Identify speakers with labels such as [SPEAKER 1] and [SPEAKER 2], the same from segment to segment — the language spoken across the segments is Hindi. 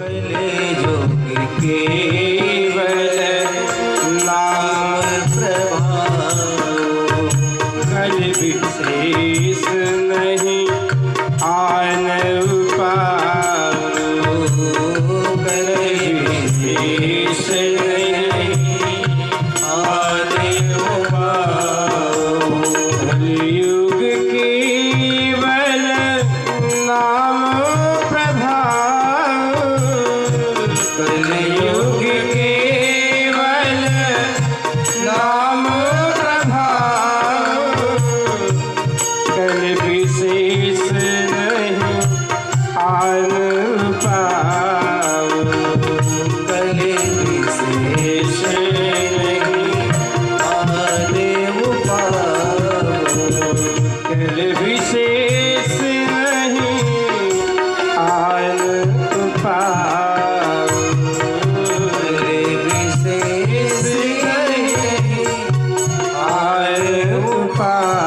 [SPEAKER 1] कलेजुग केवल नाम प्रभाव, कल विशेष नहीं आन पाओ, कल विशेष नहीं आन पाओ, कलयुग केवल नाम प्रभाव, कलयुग केवल नाम प्रभाव, कल विशेष नहीं आन पाओ, कल विशेष नहीं आन पाओ, कल विशेष नहीं आन पाओ, कल विशेष नहीं आन पाओ।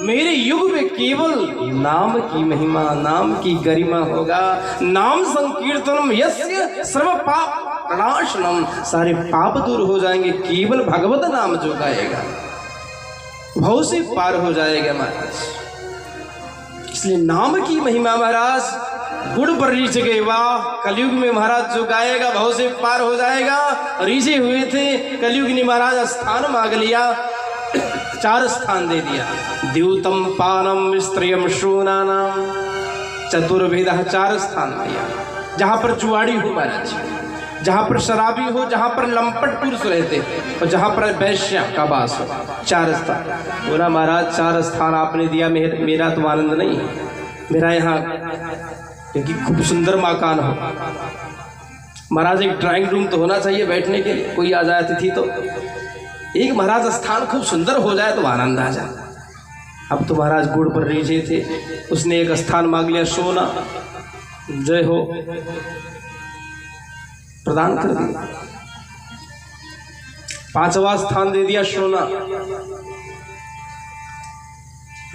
[SPEAKER 1] मेरे युग में केवल नाम की महिमा, नाम की गरिमा होगा। नाम संकीर्तनम यस्य सर्व पाप प्रणाशनम, सारे पाप दूर हो जाएंगे। केवल भगवत नाम जो गाएगा भव से पार हो जाएगा महाराज। इसलिए नाम की महिमा महाराज गुड़ पर रीछ गए वाह। कलयुग में महाराज जो गाएगा भव से पार हो जाएगा। रीझे हुए थे कलयुग ने महाराज स्थान मांग लिया, 4 स्थान दे दिया। द्यूतम पानम स्त्रियम शूनानाम चतुर्वेद, 4 स्थान दिया। जहाँ पर जुआड़ी हो महाराज, जहाँ पर शराबी हो, जहाँ पर लंपट पुरुष रहते और जहाँ पर वैश्य का वास हो, 4 स्थान बोला महाराज। 4 स्थान आपने दिया, मेरा तो आनंद नहीं है। मेरा यहाँ क्योंकि खूब सुंदर मकान हो महाराज, एक ड्राइंग रूम तो होना चाहिए बैठने के लिए, कोई आ जाए अतिथि तो एक महाराज स्थान खूब सुंदर हो जाए तो आनंद आ जाए। अब तो महाराज गुड़ पर रीझे थे, उसने एक स्थान मांग लिया सोना, जय हो प्रदान कर दिया। 5वां स्थान दे दिया सोना,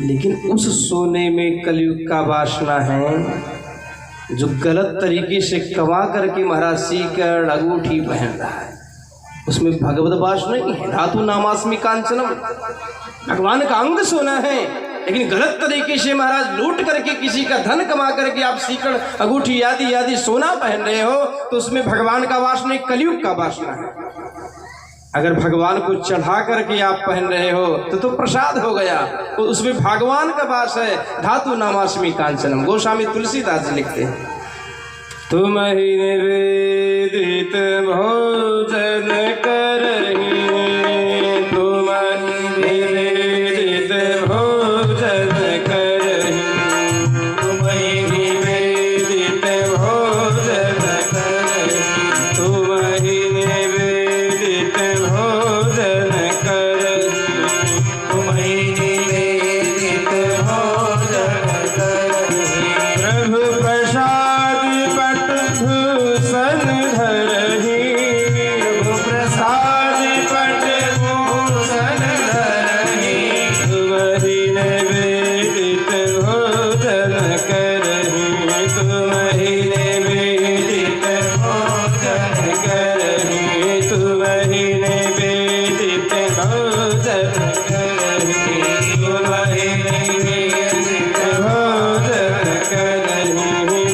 [SPEAKER 1] लेकिन उस सोने में कलयुग का वासना है जो गलत तरीके से कमा करके महाराज सीकर अंगूठी पहन रहा है। उसमें भगवत वास नहीं है। धातु नामास्मि कांचनम, भगवान का अंग सोना है, लेकिन गलत तरीके से महाराज लूट करके किसी का धन कमा करके आप सीकड़ अंगूठी आदि आदि सोना पहन रहे हो तो उसमें भगवान का वास नहीं, कलयुग का वासना है। अगर भगवान को चढ़ा करके आप पहन रहे हो तो प्रसाद हो गया, तो उसमें भगवान का वास है। धातु नामास्मि कांचनम, गोस्वामी तुलसीदास जी लिखते हैं, तुम ही निवेदित भोजन करहि, तुम ही निवेदित भोजन करहि, तुम ही निवेदित भोजन करहि, तुम ही निवेदित भोजन करहि, तुम ही निवेदित भोजन करहि, प्रभु प्रसाद भूषण धरहि, प्रभु प्रसाद पट भूषण धरहि, तुम ही निवेदित भोजन करहि, तुम ही निवेदित भोजन करहि, तुम ही निवेदित भोजन करहि, तुम ही निवेदित भोजन करहि,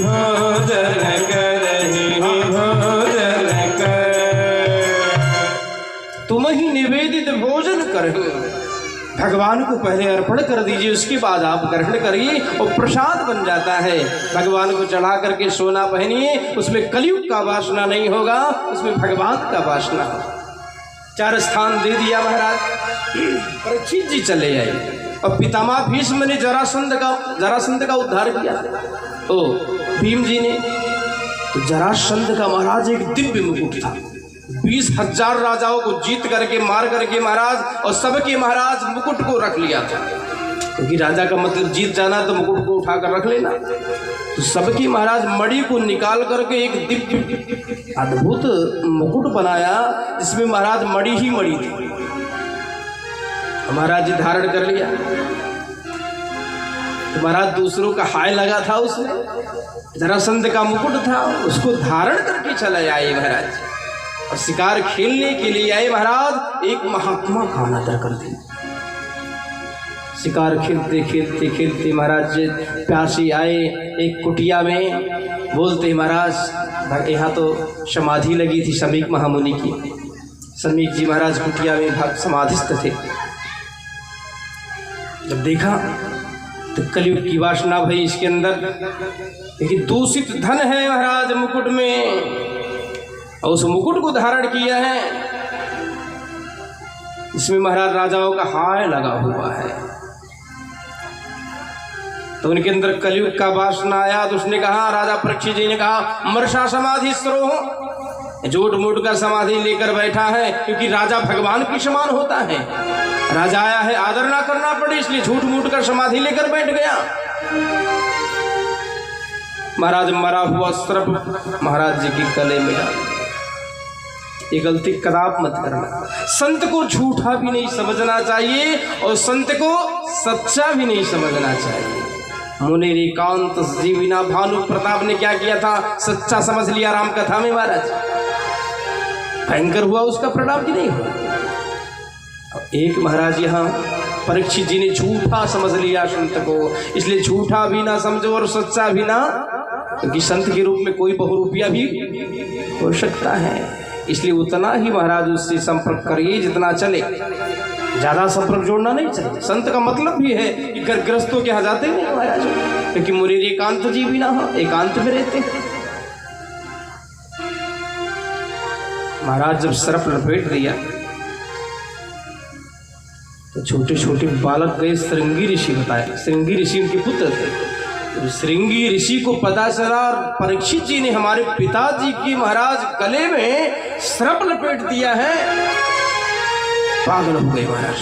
[SPEAKER 1] भोजन करहि, भोजन कर, तुम ही निवेदित भोजन करहि। भगवान को पहले अर्पण कर दीजिए, उसके बाद आप ग्रहण करिए और प्रसाद बन जाता है। भगवान को चढ़ा करके सोना पहनिए, उसमें कलयुग का वासना नहीं होगा, उसमें भगवान का वासना होगा। 4 स्थान दे दिया महाराज। परीक्षित जी चले आए और पितामह भीष्म ने जरासंध का उद्धार किया। तो भीम जी ने, तो जरासंध का महाराज एक दिव्य मुकुट था। 20,000 राजाओं को जीत करके मार करके महाराज और सबके महाराज मुकुट को रख लिया था, क्योंकि राजा का मतलब जीत जाना तो मुकुट को उठाकर रख लेना। तो सबकी महाराज मणि को निकाल करके एक दिव्य अद्भुत मुकुट बनाया, जिसमें महाराज मणि ही मणि थी। महाराज जी धारण कर लिया। महाराज दूसरों का हाय लगा था उसने, जरासंध का मुकुट था, उसको धारण करके चले आए महाराज और शिकार खेलने के लिए आए महाराज। एक महात्मा का अनादर कर दिया। शिकार खेलते खेलते खेलते महाराज प्यासी आए एक कुटिया में, बोलते महाराज यहाँ तो समाधि लगी थी समीक महामुनि की। समीक जी महाराज कुटिया में समाधिस्थ थे। जब देखा तो कलयुग की वासना भई इसके अंदर, लेकिन दूषित धन है महाराज मुकुट में, और उस मुकुट को धारण किया है, इसमें महाराज राजाओं का हाय लगा हुआ है। तो उनके अंदर कलयुग का वासना आया। तो उसने कहा, राजा परीक्षित जी ने कहा, मर्षा समाधि स्रो, झूठ मूठ का समाधि लेकर बैठा है, क्योंकि राजा भगवान के समान होता है। राजा आया है, आदर ना करना पड़े, इसलिए झूठ मूठ कर समाधि लेकर बैठ गया। महाराज मरा हुआ सर्प महाराज जी की गले में डाल। ये गलती कदाप मत करना। संत को झूठा भी नहीं समझना चाहिए और संत को सच्चा भी नहीं समझना चाहिए। मुनिरिकांत जीविना भानु प्रताप ने क्या किया था, सच्चा समझ लिया राम कथा में महाराज, भयंकर हुआ उसका परिणाम कि नहीं हुआ। एक महाराज यहाँ परीक्षित जी ने झूठा समझ लिया संत को, इसलिए झूठा भी ना समझो और सच्चा भी ना, क्योंकि संत के रूप में कोई बहुरूपिया भी हो सकता है। इसलिए उतना ही महाराज उससे संपर्क करिए जितना चले, ज्यादा संपर्क जोड़ना नहीं चाहिए। संत का मतलब भी है कि गृहस्थों के यहाँ जाते नहीं महाराज, क्योंकि मुरीर एकांत जी भी ना हो, एकांत में रहते हैं। महाराज जब सर्प लपेट दिया तो छोटे छोटे बालक गए श्रृंगी ऋषि बताए। श्रृंगी ऋषि उनके पुत्र थे। तो श्रृंगी ऋषि को पता चला, परीक्षित जी ने हमारे पिताजी की महाराज गले में सर्प लपेट दिया है। पागल हो गए महाराज।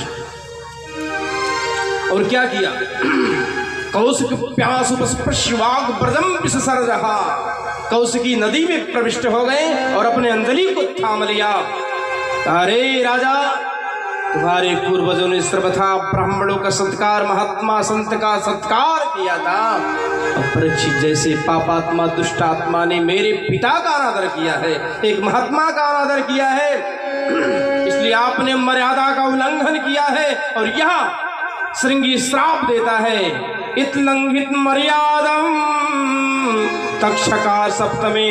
[SPEAKER 1] और क्या किया, कौशिक प्यास उपस्पृश्यवाग ब्रजम विससर रहा, कौशिकी नदी में प्रविष्ट हो गए और अपने अंजलि को थाम लिया। अरे राजा, तुम्हारे पूर्वजों ने सर्वथा ब्राह्मणों का सत्कार, महात्मा संत का सत्कार किया था। अब परीक्षित जैसे पापात्मा दुष्टात्मा ने मेरे पिता का अनादर किया है, एक महात्मा का अनादर किया है, इसलिए आपने मर्यादा का उल्लंघन किया है। और यह श्रृंगी श्राप देता है, इतलंघित मर्यादम तक्षका सप्तमे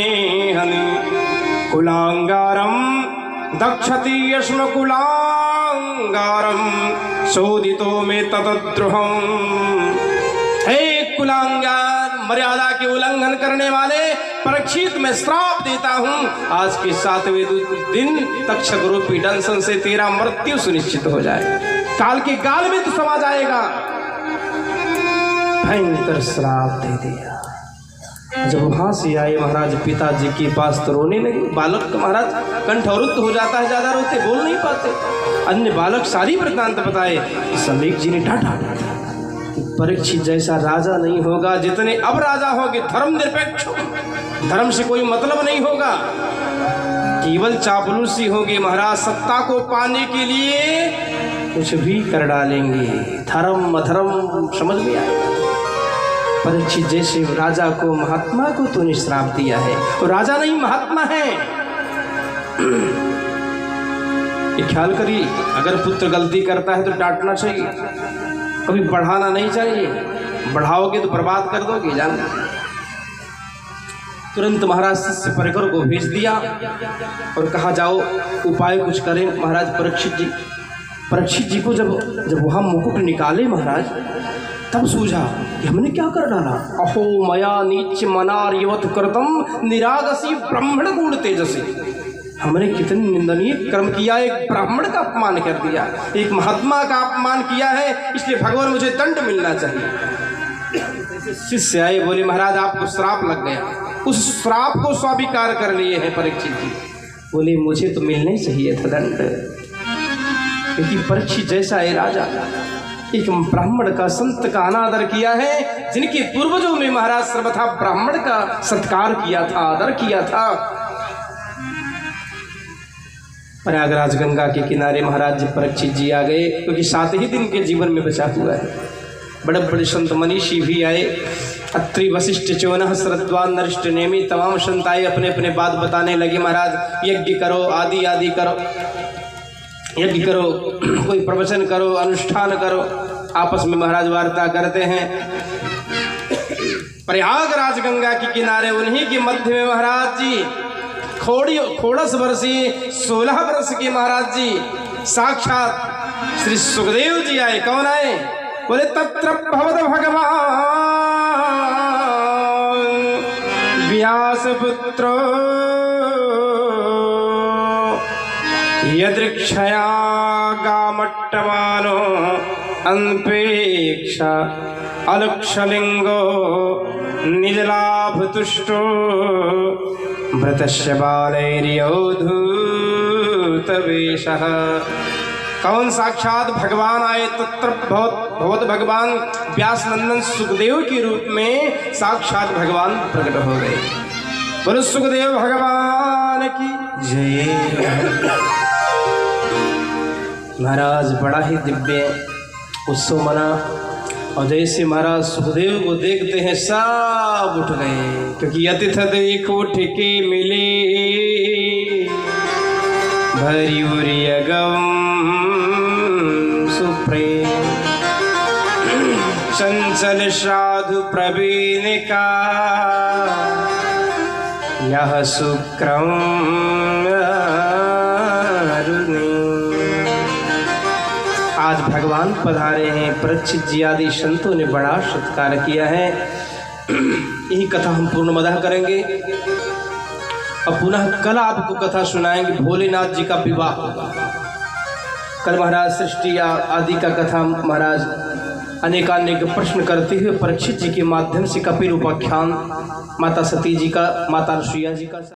[SPEAKER 1] हनि कुलांगारम दक्षति यश्म कुलांगारम शोधितो में ततद्रुहम। हे कुलांगार, मर्यादा के उल्लंघन करने वाले, परीक्षित मैं श्राप देता हूं, आज के 7वें दिन तक्षक रूपी दंशन से तेरा मृत्यु सुनिश्चित हो जाए, काल के गाल में तू समा जाएगा। भयंकर श्राप दे दिया। जब वहां से आए महाराज पिताजी के पास तो रोने लगे। बालक तो महाराज कंठ अवरुद्ध हो जाता है, ज्यादा रोते, बोल नहीं पाते। अन्य बालक सारी वृत्तांत बताए। समीक जी ने डांटा, परीक्षित जैसा राजा नहीं होगा, जितने अब राजा होंगे धर्म निरपेक्ष, धर्म से कोई मतलब नहीं होगा, केवल चापलूसी होगी महाराज। सत्ता को पाने के लिए कुछ भी कर डालेंगे, धर्म अधर्म समझ में आएगा। परीक्षित जैसे राजा को, महात्मा को तूने श्राप दिया है, और राजा नहीं महात्मा है। ये ख्याल करिए, अगर पुत्र गलती करता है तो डांटना चाहिए, कभी बढ़ाना नहीं चाहिए। बढ़ाओगे तो बर्बाद कर दोगे, जान। तुरंत महाराज शिष्य परिकर को भेज दिया और कहा जाओ उपाय कुछ करें। महाराज परीक्षित जी को जब वहां मुकुट निकाले महाराज, तब सूझा कि हमने क्या कर डाला। अहो मया नीच मनार यवत कृतम निरागसी ब्राह्मण गुण तेजसी, हमने कितनी निंदनीय कर्म किया, एक ब्राह्मण का अपमान कर दिया, एक महात्मा का अपमान किया है, इसलिए भगवान मुझे दंड मिलना चाहिए। शिष्य आए, बोले महाराज आपको श्राप लग गया। उस श्राप को स्वीकार कर लिए हैं परीक्षित जी। बोले मुझे तो मिलना ही चाहिए था दंड, क्योंकि परीक्षित जैसा है राजा, एक ब्राह्मण का, संत का अनादर किया है, जिनके पूर्वजों में महाराज सर्वथा ब्राह्मण का सत्कार किया था, आदर किया था। प्रयागराज गंगा के किनारे महाराज जी परीक्षित जी आ गए, क्योंकि 7 ही दिन के जीवन में बचा हुआ है। बड़े बड़े संत मनीषी भी आए। अत्रि वशिष्ठ च्यवनः शरद्वान नरिष्ठ नेमी, तमाम संत आए, अपने अपने बात बताने लगे। महाराज यज्ञ करो, आदि आदि करो, यज्ञ करो, कोई प्रवचन करो, अनुष्ठान करो। आपस में महाराज वार्ता करते हैं। प्रयागराज गंगा के किनारे उन्हीं के मध्य में महाराज जी खोड़स वर्षीय 16 वर्ष के महाराज जी साक्षात श्री सुखदेव जी आए। कौन आए? बोले तत्र भवत भगवान व्यास पुत्रो यदृक्षया गामट्टमानो अनपेक्षा अलक्षलिंगो निजलाभ तुष्टो भृतस्य बालैर्योधूतवेशः। कौन? साक्षात भगवान आए। तत्र भगवत भगवान व्यास नंदन सुखदेव के रूप में साक्षात भगवान प्रकट हो गए। बोलो सुखदेव भगवान की जय। महाराज बड़ा ही दिव्य उत्सव मना, और जैसे महाराज सुखदेव को देखते हैं सब उठ गए, क्योंकि अतिथ देखो ठिके मिले भरी उरी अगम सुप्रेम चंचल साधु प्रवीण का यह सुक्रम आज भगवान पधारे हैं। परीक्षित जी आदि संतों ने बड़ा सत्कार किया है। यही कथा हम पूर्णमदः करेंगे और पुनः कल आपको कथा सुनाएंगे। भोलेनाथ जी का विवाह होगा कल। महाराज सृष्टि आदि का कथा महाराज अनेकानेक प्रश्न करते हुए परीक्षित जी के माध्यम से कपिल उपाख्यान, माता सती जी का, माता अनुसुईया जी का